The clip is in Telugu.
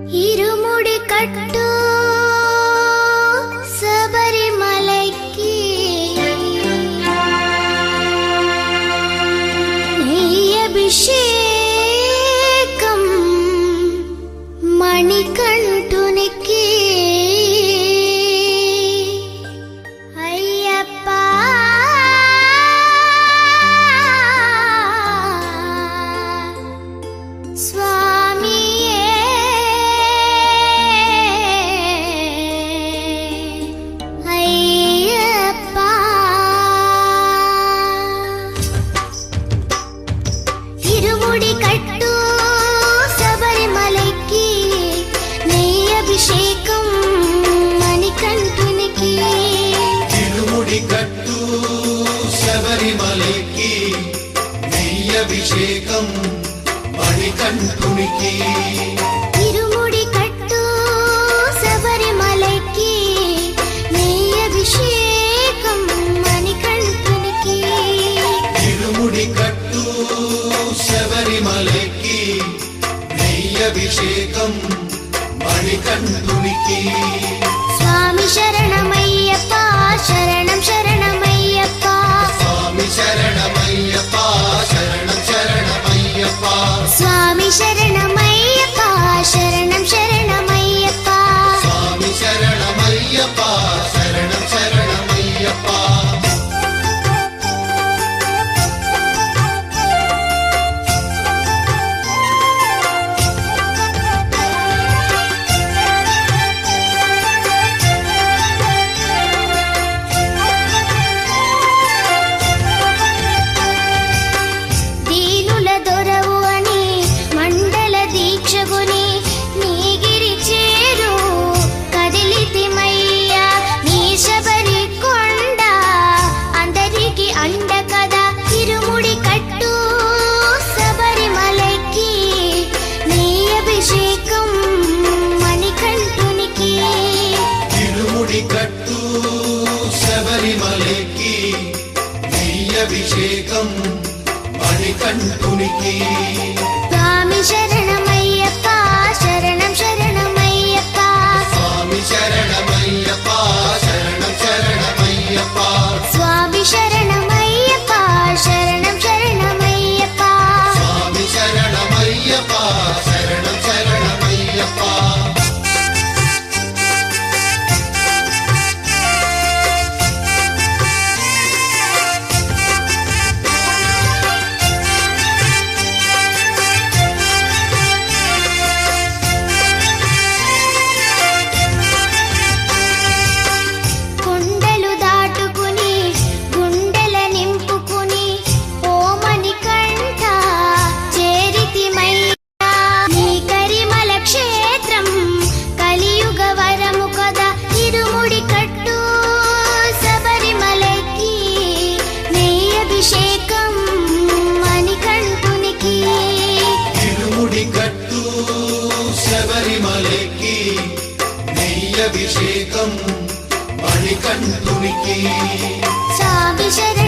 ഇരുമുടി കട്ടു ശബരിമലയ്ക്ക് നെയ്യഭിഷേകം മണികണ്ഠുനിക്ക് അയ്യപ്പ శబరిమలకి నెయ్యభిషేకం మణికంఠునికి ఇరుముడి కట్టు శబరిమలకి నెయ్యభిషేకం మణికంఠునికి ఇరుముడి కట్టు శబరిమలకి నెయ్యభిషేకం మణికంఠునికి స్వామి శరణమయ్యప్ప శరణం శరణమయ్యప్ప స్వామి శరణమయ్యప్ప శరణం శరణమయ్యప్ప స్వామి శరణమయ్యప్ప శరణం శరణమయ్యప్ప స్వామి శరణమయ్యప్ప శరణం శరణమయ్యప్ప శబరిమలకి నెయ్యభిషేకం మణికంఠునికి స్వామి శరణమయ్యప్ప శరణం శరణమయ్యప్ప స్వామి శరణమయ్యప్ప శరణం శరణమయ్యప్ప స్వామి శరణమయ్యప్ప శరణం శరణమయ్యప్ప స్వామి శరణమయ్యప్ప శరణం శరణమయ్యప్ప శబరిమలకి నెయ్యభిషేకం మణికంఠునికి స్వామి శరణం